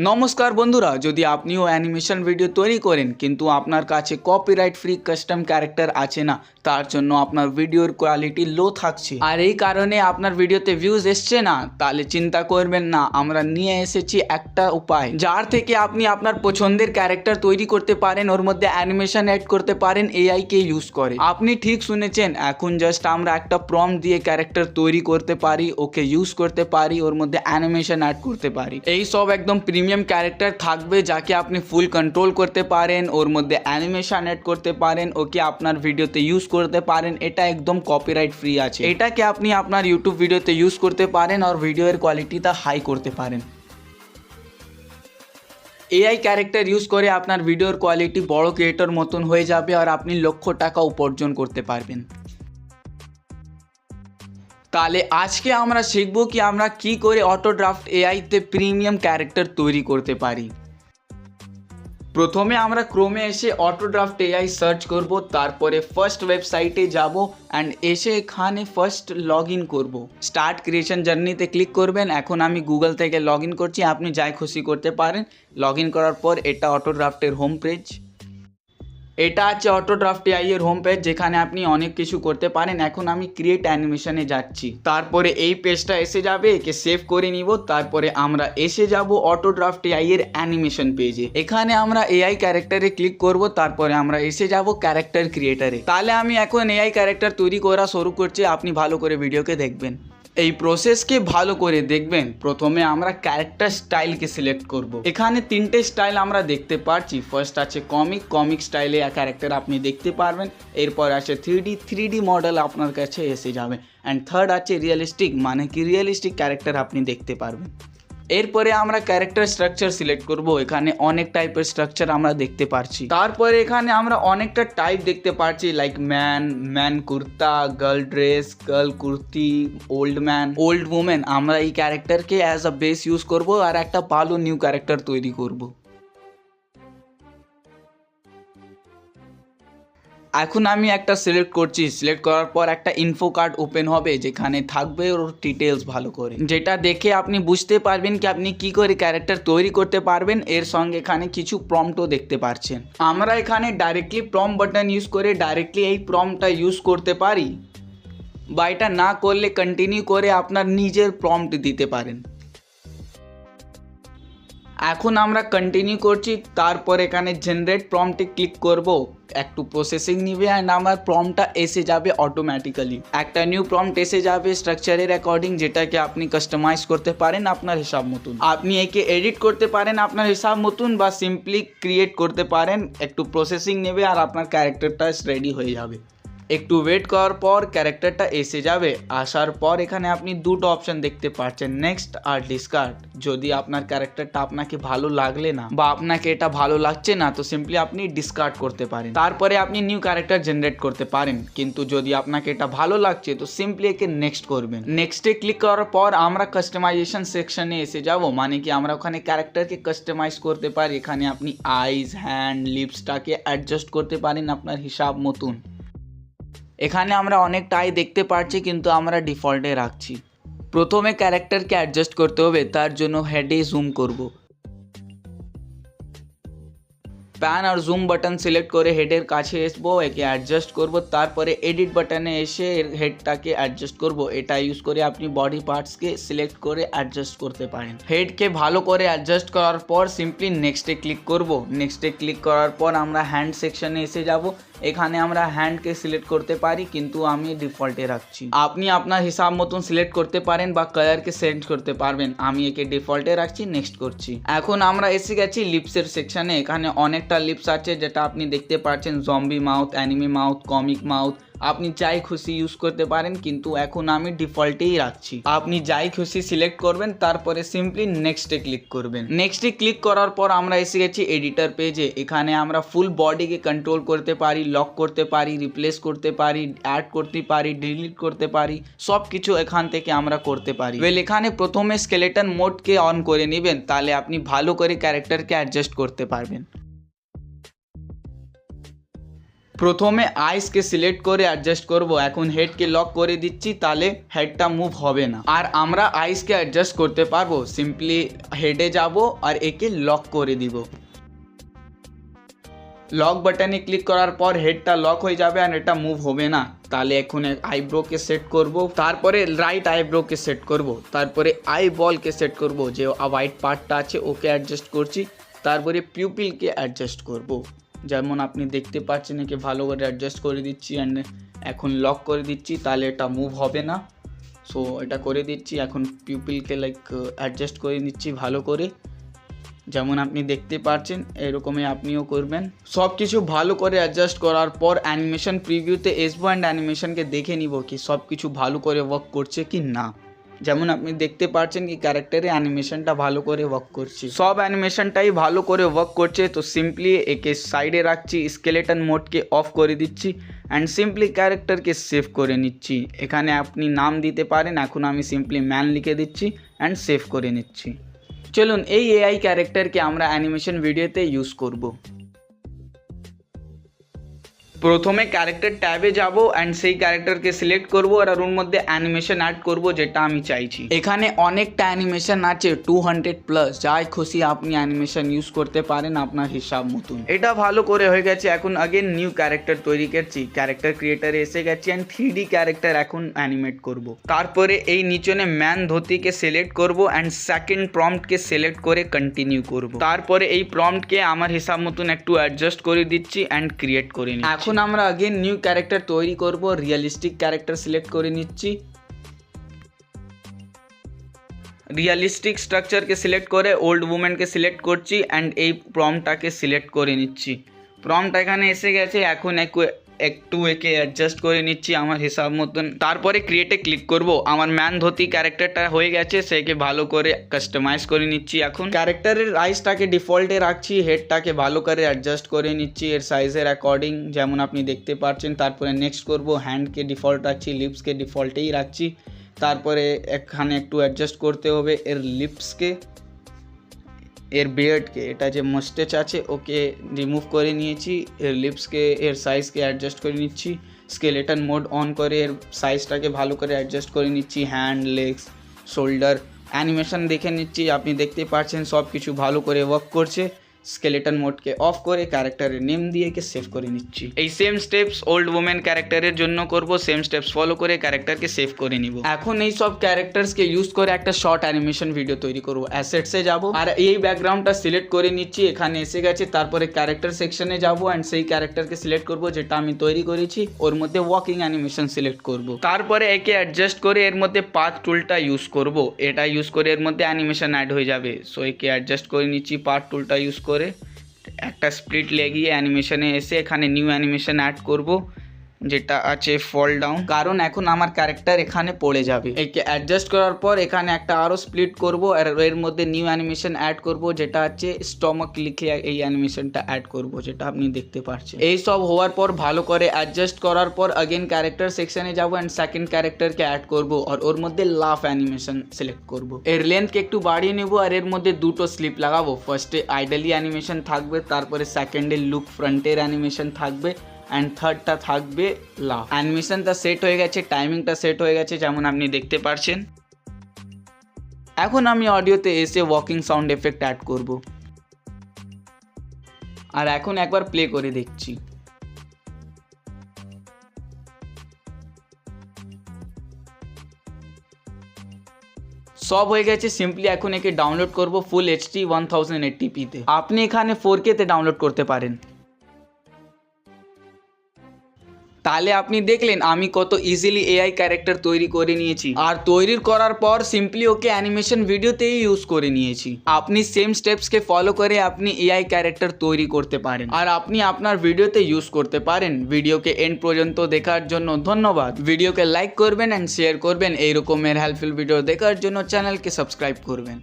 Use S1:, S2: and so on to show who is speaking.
S1: নমস্কার বন্ধুরা, যদি আপনিও অ্যানিমেশন ভিডিও তৈরি করেন কিন্তু আপনার কাছে কপিরাইট ফ্রি কাস্টম ক্যারেক্টার আছে না, তার জন্য আপনার ভিডিওর কোয়ালিটি লো থাকছে আর এই কারণে আপনার ভিডিওতে ভিউজ এসছে না, তাহলে চিন্তা করবেন না, আমরা নিয়ে এসেছি একটা উপায় যার থেকে আপনি আপনার পছন্দের ক্যারেক্টার তৈরি করতে পারেন, ওর মধ্যে অ্যানিমেশন অ্যাড করতে পারেন এআই কে ইউজ করে। আপনি ঠিক শুনেছেন, এখন জাস্ট আমরা একটা প্রম্পট দিয়ে ক্যারেক্টার তৈরি করতে পারি, ওকে ইউজ করতে পারি, ওর মধ্যে অ্যানিমেশন অ্যাড করতে পারি। এই সব একদম প্রিমিয়াম ক্যারেক্টার থাকবে যাকে আপনি ফুল কন্ট্রোল করতে পারেন, ওর মধ্যে অ্যানিমেশন অ্যাড করতে পারেন, ওকে আপনার ভিডিওতে ইউজ করতে পারেন। এটা একদম কপিরাইট ফ্রি আছে, এটাকে আপনি আপনার ইউটিউব ভিডিওতে ইউজ করতে পারেন আর ভিডিওর কোয়ালিটিটা হাই করতে পারেন। এআই ক্যারেক্টার ইউজ করে আপনার ভিডিওর কোয়ালিটি বড় ক্রিয়েটর মতন হয়ে যাবে আর আপনি লক্ষ টাকা উপার্জন করতে পারবেন। তাহলে আজকে আমরা শিখব কি আমরা কি করে অটোড্রাফট এআইতে প্রিমিয়াম ক্যারেক্টার তৈরি করতে পারি। প্রথমে আমরা ক্রোমে এসে অটোড্রাফট এআই সার্চ করব, তারপরে ফার্স্ট ওয়েবসাইটে যাব অ্যান্ড এসে এখানে ফার্স্ট লগ ইন করবো। স্টার্ট ক্রিয়েশন জার্নিতে ক্লিক করবেন। এখন আমি গুগল থেকে লগ ইন করছি, আপনি যাই খুশি করতে পারেন। লগ ইন করার পর এটা অটোড্রাফটের হোম পেজ, এটা আছে অটোড্রাফট এআই এর হোম পেজ যেখানে আপনি অনেক কিছু করতে পারেন। এখন আমি ক্রিয়েট অ্যানিমেশনে যাচ্ছি, তারপরে এই পেজটা এসে যাবে, একে সেভ করে নিব। তারপরে আমরা এসে যাব অটোড্রাফট এআই এর অ্যানিমেশন পেজে, এখানে আমরা এআই ক্যারেক্টারে ক্লিক করব, তারপরে আমরা এসে যাব ক্যারেক্টার ক্রিয়েটারে। তাহলে আমি এখন এআই ক্যারেক্টার তৈরি করা শুরু করছি, আপনি ভালো করে ভিডিওকে দেখবেন, এই প্রসেসকে ভালো করে দেখবেন। প্রথমে আমরা ক্যারেক্টার স্টাইলকে সিলেক্ট করব। এখানে তিনটে স্টাইল আমরা দেখতে পাচ্ছি। ফার্স্ট আছে কমিক স্টাইলে ক্যারেক্টার আপনি দেখতে পারবেন। এরপর আছে থ্রি ডি মডেল আপনার কাছে এসে যাবে। অ্যান্ড থার্ড আছে রিয়েলিস্টিক, মানে কি রিয়েলিস্টিক ক্যারেক্টার আপনি দেখতে পারবেন। এরপরে আমরা ক্যারেক্টার স্ট্রাকচার সিলেক্ট করব। এখানে অনেক টাইপের স্ট্রাকচার আমরা দেখতে পাচ্ছি। তারপরে এখানে আমরা অনেকটা টাইপ দেখতে পাচ্ছি, like man kurta, girl dress, girl kurti, old man, old women. আমরা এই ক্যারেক্টারকে অ্যাজ আ বেস ইউজ করব আর একটা ভালো নিউ ক্যারেক্টার তৈরি করব। এখন আমি একটা সিলেক্ট করছি, সিলেক্ট করার পর একটা ইনফো কার্ড ওপেন হবে যেখানে থাকবে ওর ডিটেলস ভালো করে, যেটা দেখে আপনি বুঝতে পারবেন কি আপনি কি করে ক্যারেক্টার তৈরি করতে পারবেন। এর সঙ্গে এখানে কিছু প্রম্পটও দেখতে পাচ্ছেন। আমরা এখানে ডাইরেক্টলি প্রম্পট বাটন ইউজ করে ডাইরেক্টলি এই প্রম্পটটা ইউজ করতে পারি, বা এটা না করলে কন্টিনিউ করে আপনার নিজের প্রম্পট দিতে পারেন। এখন আমরা কন্টিনিউ করছি, তারপর এখানে জেনারেট প্রম্পটে ক্লিক করব। একটু প্রসেসিং নিবে অ্যান্ড আমার প্রম্পটটা এসে যাবে অটোমেটিক্যালি। একটা নিউ প্রম্পট এসে যাবে স্ট্রাকচারের অ্যাকর্ডিং, যেটাকে আপনি কাস্টমাইজ করতে পারেন আপনার হিসাব মতন। আপনি একে এডিট করতে পারেন আপনার হিসাব মতন বা সিম্পলি ক্রিয়েট করতে পারেন। একটু প্রসেসিং নেবে আর আপনার ক্যারেক্টারটা রেডি হয়ে যাবে। একটু ওয়েট করার পর ক্যারেক্টারটা এসে যাবে। আসার পর এখানে আপনি দুটো অপশন দেখতে পাচ্ছেন, নেক্সট আর ডিসকার্ড। যদি আপনার ক্যারেক্টারটা আপনাকে ভালো লাগলে না বা আপনাকে এটা ভালো লাগছে না, তো সিম্পলি আপনি ডিসকার্ড করতে পারেন। তারপরে আপনি নিউ ক্যারেক্টার জেনারেট করতে পারেন। কিন্তু যদি আপনাকে এটা ভালো লাগছে তো সিম্পলি একে নেক্সট করবেন। নেক্সটে ক্লিক করার পর আমরা কাস্টমাইজেশন সেকশনে এসে যাব, মানে কি আমরা ওখানে ক্যারেক্টারকে কাস্টমাইজ করতে পারি। এখানে আপনি আইজ, হ্যান্ড, লিপসটাকে অ্যাডজাস্ট করতে পারেন আপনার হিসাব মতন। এখানে আমরা অনেকটা আই দেখতে পাচ্ছি কিন্তু আমরা ডিফল্টে রাখছি। প্রথমে ক্যারেক্টারকে অ্যাডজাস্ট করতে হবে, তার জন্য হেডে জুম করব। প্যান আর জুম বাটন সিলেক্ট করে হেডের কাছে আসবো, একে অ্যাডজাস্ট করব। তারপরে এডিট বাটনে এসে এর হেডটাকে অ্যাডজাস্ট করব। এটা ইউজ করে আপনি বডি পার্টসকে সিলেক্ট করে অ্যাডজাস্ট করতে পারেন। হেডকে ভালো করে অ্যাডজাস্ট করার পর সিম্পলি নেক্সটে ক্লিক করব। নেক্সটে ক্লিক করার পর আমরা হ্যান্ড সেকশনে এসে যাব। এখানে আমরা হ্যান্ডকে সিলেক্ট করতে পারি কিন্তু আমি ডিফল্টে রাখছি। আপনি আপনার হিসাব মতন সিলেক্ট করতে পারেন বা কালারকে চেঞ্জ করতে পারবেন। আমি একে ডিফল্টে রাখছি, নেক্সট করছি। এখন আমরা এসে গেছি লিপসের সেকশনে। এখানে অনেকটা লিপস আছে যেটা আপনি দেখতে পাচ্ছেন, zombie mouth, anime mouth, comic mouth. আপনি যাই খুশি ইউজ করতে পারেন কিন্তু এখন আমি ডিফল্টেই রাখছি। আপনি যাই খুশি সিলেক্ট করবেন, তারপরে সিম্পলি নেক্সটে ক্লিক করবেন। নেক্সটে ক্লিক করার পর আমরা এসে গেছি এডিটর পেজে। এখানে আমরা ফুল বডিকে কন্ট্রোল করতে পারি, লক করতে পারি, রিপ্লেস করতে পারি, অ্যাড করতে পারি, ডিলিট করতে পারি, সব কিছু এখান থেকে আমরা করতে পারি। এখানে প্রথমে স্কেলেটন মোডকে অন করে নেবেন, তাহলে আপনি ভালো করে ক্যারেক্টারকে অ্যাডজাস্ট করতে পারবেন। প্রথমে আইসকে সিলেক্ট করে অ্যাডজাস্ট করব। এখন হেডকে লক করে দিচ্ছি, তাহলে হেডটা মুভ হবে না। আর আমরা আইসকে অ্যাডজাস্ট করতে পারবো, সিম্পলি হেডে যাব আর একে লক করে দিব। লক বাটনে ক্লিক করার পর হেডটা লক হয়ে যাবে আর এটা মুভ হবে না। তাহলে এখন আইব্রোকে সেট করব, তারপরে রাইট আইব্রোকে সেট করব, তারপরে আই বলকে সেট করব, যে হোয়াইট পার্টটা আছে ওকে অ্যাডজাস্ট করছি, তারপরে পিউপিলকে অ্যাডজাস্ট করব। যেমন আপনি দেখতে পাচ্ছেন একে ভালো করে অ্যাডজাস্ট করে দিচ্ছি অ্যান্ড এখন লক করে দিচ্ছি, তাহলে এটা মুভ হবে না। সো এটা করে দিচ্ছি। এখন পিউপিলকে অ্যাডজাস্ট করে নিচ্ছি ভালো করে, যেমন আপনি দেখতে পাচ্ছেন এরকমই আপনিও করবেন। সব কিছু ভালো করে অ্যাডজাস্ট করার পর অ্যানিমেশন প্রিভিউতে আসবো অ্যান্ড অ্যানিমেশনকে দেখে নিব কি সব কিছু ভালো করে ওয়ার্ক করছে কি না। যেমন আপনি দেখতে পাচ্ছেন কি ক্যারেক্টারে অ্যানিমেশনটা ভালো করে ওয়ার্ক করছে, সব অ্যানিমেশনটাই ভালো করে ওয়ার্ক করছে। তো সিম্পলি একে সাইডে রাখছি, স্কেলেটন মোডকে অফ করে দিচ্ছি অ্যান্ড সিম্পলি ক্যারেক্টারকে সেভ করে নিচ্ছি। এখানে আপনি নাম দিতে পারেন, এখন আমি সিম্পলি ম্যান লিখে দিচ্ছি অ্যান্ড সেভ করে নিচ্ছি। চলুন এই এআই ক্যারেক্টারকে আমরা অ্যানিমেশন ভিডিওতে ইউজ করব। প্রথমে ক্যারেক্টার ট্যাবে যাব অ্যান্ড সেই ক্যারেক্টারকে সিলেক্ট করব আর ওর মধ্যে অ্যানিমেশন অ্যাড করব যেটা আমি চাইছি। এখানে অনেকটা অ্যানিমেশন আছে, 200+, যাই খুশি আপনি অ্যানিমেশন ইউজ করতে পারেন আপনার হিসাব মতন। এটা ভালো করে হয়ে গেছে। এখন আগেন নিউ ক্যারেক্টার তৈরি করছি, ক্যারেক্টার ক্রিয়েটারে এসে গেছি অ্যান্ড 3D ক্যারেক্টার এখন অ্যানিমেট করব। তারপরে এই নিচনে ম্যান ধোতিকে সিলেক্ট করব অ্যান্ড সেকেন্ড প্রম্পটকে সিলেক্ট করে কন্টিনিউ করব। তারপরে এই প্রম্পটকে আমার হিসাব মতন একটু অ্যাডজাস্ট করে দিচ্ছি অ্যান্ড ক্রিয়েট করে নিচ্ছি। এখন আমরা আগেন নিউ ক্যারেক্টার তৈরি করব, রিয়েলিস্টিক ক্যারেক্টার সিলেক্ট করে নিচ্ছি। রিয়েলিস্টিক স্ট্রাকচারকে সিলেক্ট করে ওল্ড উমেনকে সিলেক্ট করছি অ্যান্ড এই প্রম্পটটাকে সিলেক্ট করে নিচ্ছি। প্রম্পট এখানে এসে গেছে, এখন একটু একে অ্যাডজাস্ট করে নিচ্ছি আমার হিসাব মতন। তারপরে ক্রিয়েটে ক্লিক করব। আমার ম্যান ধোতি ক্যারেক্টারটা হয়ে গেছে, সেকে ভালো করে কাস্টমাইজ করে নিচ্ছি। এখন ক্যারেক্টারের আইসটাকে ডিফল্টে রাখছি, হেডটাকে ভালো করে অ্যাডজাস্ট করে নিচ্ছি এর সাইজের অ্যাকর্ডিং, যেমন আপনি দেখতে পাচ্ছেন। তারপরে নেক্সট করব, হ্যান্ডকে ডিফল্ট রাখছি, লিপসকে ডিফল্টেই রাখছি। তারপরে এখানে একটু অ্যাডজাস্ট করতে হবে এর লিপসকে, এর বিয়ার্ডকে, এটা যে মাস্টাচ আছে ওকে রিমুভ করে নিয়েছি। এর লিপসকে, এর সাইজকে অ্যাডজাস্ট করে নিচ্ছি। স্কেলেটন মোড অন করে এর সাইজটাকে ভালো করে অ্যাডজাস্ট করে নিচ্ছি। হ্যান্ড, লেগস, শোল্ডার অ্যানিমেশন দেখে নিচ্ছি। আপনি দেখতে পাচ্ছেন সব কিছু ভালো করে ওয়ার্ক করছে। স্কেলেটন মোডকে অফ করে ক্যারেক্টারের নেম দিয়ে সেভ করে নিচ্ছি। এই সেম স্টেপস ওল্ড ওমেন ক্যারেক্টারের জন্য করব, সেম স্টেপস ফলো করে ক্যারেক্টারকে সেভ করে নিব। এখন এই সব ক্যারেক্টার্সকে ইউজ করে একটা শর্ট অ্যানিমেশন ভিডিও তৈরি করব। অ্যাসেটসে যাব আর এই ব্যাকগ্রাউন্ডটা সিলেক্ট করে নিচ্ছি, এখানে এসে গেছে। তারপরে ক্যারেক্টার সেকশনে যাব অ্যান্ড সেই ক্যারেক্টারকে সিলেক্ট করব যেটা আমি তৈরি করেছি, ওর মধ্যে ওয়াকিং অ্যানিমেশন সিলেক্ট করব। তারপরে একে অ্যাডজাস্ট করে এর মধ্যে পাথ টুলটা ইউজ করব, এটা ইউজ করে এর মধ্যে অ্যানিমেশন অ্যাড হয়ে যাবে। সো একে অ্যাডজাস্ট করে নিচ্ছি পাথ টুলটা ইউজ করে। একটা স্প্লিট লেগিয়ে অ্যানিমেশনে এসে এখানে নিউ অ্যানিমেশন অ্যাড করব, যেটা আছে ফল ডাউন, কারণ এখন আমার ক্যারেক্টার এখানে পড়ে যাবে। একে অ্যাডজাস্ট করার পর এখানে একটা আরও স্প্লিট করব আর এর মধ্যে নিউ অ্যানিমেশন অ্যাড করব, যেটা আছে স্টমাক লিখে এই অ্যানিমেশনটা অ্যাড করব, যেটা আপনি দেখতে পাচ্ছেন। এই সব হওয়ার পর ভালো করে অ্যাডজাস্ট করার পর আগেন ক্যারেক্টার সেকশনে যাব অ্যান্ড সেকেন্ড ক্যারেক্টারকে অ্যাড করব আর ওর মধ্যে লাফ অ্যানিমেশন সিলেক্ট করব। এর লেন্থকে একটু বাড়িয়ে নেব আর এর মধ্যে দুটো স্লিপ লাগাবো। ফার্স্টে আইডালি অ্যানিমেশন থাকবে, তারপরে সেকেন্ডে লুক ফ্রন্টের অ্যানিমেশন থাকবে অ্যান্ড থার্ডটা থাকবে লাফ। অ্যানিমেশনটা সেট হয়ে গেছে, টাইমিংটা সেট হয়ে গেছে, যেমন আপনি দেখতে পাচ্ছেন। এখন আমি অডিওতে এসে ওয়াকিং সাউন্ড এফেক্ট অ্যাড করব আর এখন একবার প্লে করে দেখছি। সব হয়ে গেছে। সিম্পলি এখন একে ডাউনলোড করব ফুল HD 1080p-তে। আপনি এখানে 4K-তে ডাউনলোড করতে পারেন। তাহলে আপনি দেখলেন আমি কত ইজিলি এআই ক্যারেক্টার তৈরি করে নিয়েছি, আর তৈরি করার পর সিম্পলি ওকে অ্যানিমেশন ভিডিওতেই ইউজ করে নিয়েছি। আপনি সেম স্টেপসকে ফলো করে আপনি এআই ক্যারেক্টার তৈরি করতে পারেন আর আপনি আপনার ভিডিওতে ইউজ করতে পারেন। ভিডিওকে এন্ড পর্যন্ত দেখার জন্য ধন্যবাদ। ভিডিওকে লাইক করবেন অ্যান্ড শেয়ার করবেন। এই রকমের হেল্পফুল ভিডিও দেখার জন্য চ্যানেলকে সাবস্ক্রাইব করবেন।